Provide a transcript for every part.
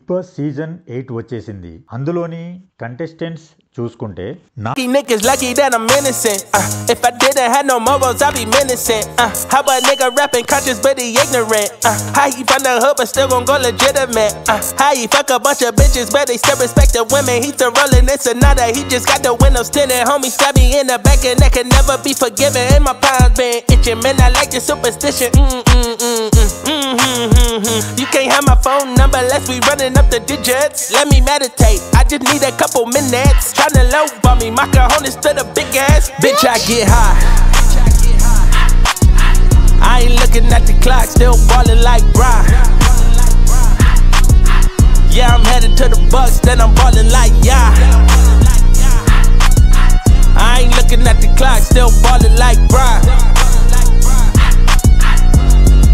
Boss season 8 వచ్చేసింది. అందులోని contestants చూసుకుంటే niggas lucky that I'm innocent. If I didn't have no morals, I'd be menacing. How a nigga rapping conscious but he ignorant? How he from the hood but still gon' go legitimate? How he fuck a bunch of bitches but they still respect the women? He still rollin' this Sonata, he just got the windows tinted. Homie stab me in the back and that can never be forgiven. And my palms been itching, man, I like the superstition. You can't have my phone number unless we running up the digits. Let me meditate, I just need a couple minutes. Tryna low by me, my cojones to the big ass. Bitch, I get high. I ain't looking at the clock, still ballin' like Bron. Yeah, I'm headed to the Bucks, then I'm ballin' like yeah. I ain't looking at the clock, still ballin' like Bron.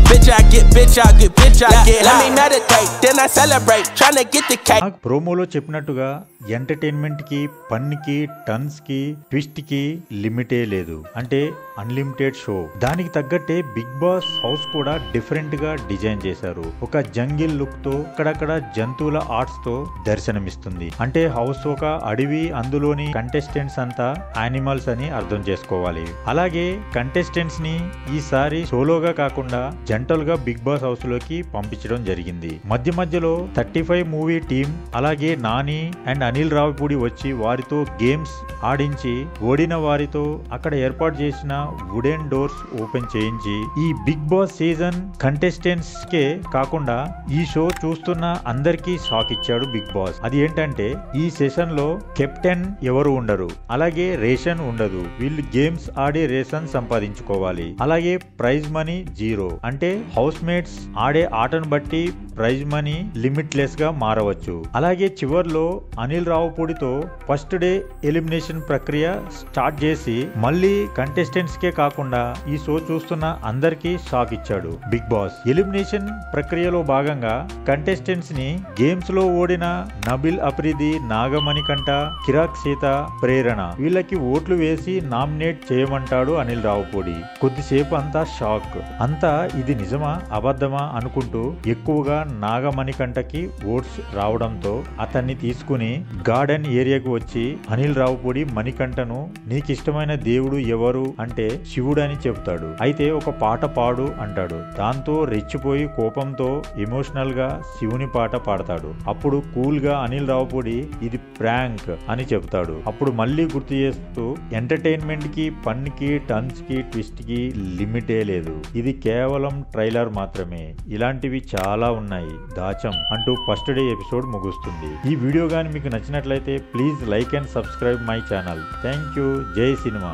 Bitch, I get, bitch, I get, bitch, I get. Let me meditate, then I celebrate, tryna get the cake. ప్రోమోలో చెప్పినట్టుగా entertainment కి, fun కి, turns కి, twist కి లిమిటే లేదు. అంటే unlimited show. దానికి తగ్గట్టే బిగ్ బాస్ హౌస్ కూడా డిఫరెంట్ గా డిజైన్ చేశారు. ఒక జంగిల్ లుక్ తో అక్కడక్కడ జంతువుల ఆర్ట్స్ తో దర్శనమిస్తుంది. అంటే హౌస్ ఒక అడవి, అందులోని కంటెస్టెంట్స్ అంతా యానిమల్స్ అని అర్థం చేసుకోవాలి. అలాగే కంటెస్టెంట్స్ ని ఈసారి సోలోగా కాకుండా జంటలుగా బిగ్ బాస్ హౌస్ లోకి పంపించడం జరిగింది. మధ్యలో 35 మూవీ టీం అలాగే నాని అండ్ అనిల్ రావిపూడి వచ్చి వారితో గేమ్స్ ఆడించి ఓడిన వారితో అక్కడ ఏర్పాటు చేసిన వుడెన్ డోర్స్ ఓపెన్ చేయించి ఈ బిగ్ బాస్ సీజన్ కంటెస్టెంట్స్ కే కాకుండా ఈ షో చూస్తున్న అందరికీ షాక్ ఇచ్చాడు బిగ్ బాస్. అది ఏంటంటే ఈ సెషన్ లో కెప్టెన్ ఎవరు ఉండరు, అలాగే రేషన్ ఉండదు. వీళ్ళు గేమ్స్ ఆడి రేషన్ సంపాదించుకోవాలి. అలాగే ప్రైజ్ మనీ 0. అంటే హౌస్ మేట్స్ ఆడే ఆటను బట్టి ప్రైజ్ మనీ లిమిట్లెస్ గా మారవచ్చు. అలాగే చివర్లో అనిల్ రావుపూడితో ఫస్ట్ డే ఎలిమినేషన్ ప్రక్రియ స్టార్ట్ చేసి మళ్ళీ కంటెస్టెంట్స్ కే కాకుండా ఈ షో చూస్తున్న అందరికీ షాక్ ఇచ్చాడు బిగ్ బాస్. ఎలిమినేషన్ ప్రక్రియలో భాగంగా కంటెస్టెంట్స్ ని గేమ్స్ లో ఓడిన నబిల్ అఫ్రిది, నాగమణికంఠ, కిరాక్ సీత, ప్రేరణ వీళ్ళకి ఓట్లు వేసి నామినేట్ చేయమంటాడు అనిల్ రావుపూడి. కొద్దిసేపు అంతా షాక్. అంతా ఇది నిజమా అబద్ధమా అనుకుంటూ ఎక్కువగా నాగమణికంఠకి ఓట్స్ రావడంతో అతన్ని తీసుకుని గార్డెన్ ఏరియాకు వచ్చి అనిల్ రావుపూడి మణికంఠను నీకిష్టమైన దేవుడు ఎవరు అంటే శివుడు అని చెప్తాడు. అయితే ఒక పాట పాడు అంటాడు. దాంతో రెచ్చిపోయి కోపంతో ఎమోషనల్ గా శివుని పాట పాడతాడు. అప్పుడు కూల్ గా అనిల్ రావుపూడి ఇది ప్రాంక్ అని చెప్తాడు. అప్పుడు మళ్ళీ గుర్తు చేస్తూ ఎంటర్టైన్మెంట్ కి, ఫన్ కి, టన్స్ కి, ట్విస్ట్ కి లిమిటే లేదు. ఇది కేవలం ట్రైలర్ మాత్రమే. ఇలాంటివి చాలా ఉన్నాయి దాచం అంటూ ఫస్ట్ డే ఎపిసోడ్ ముగుస్తుంది. ఈ వీడియో గాని మీకు నచ్చినట్లయితే please like and subscribe my channel. Thank you. జై సినిమా.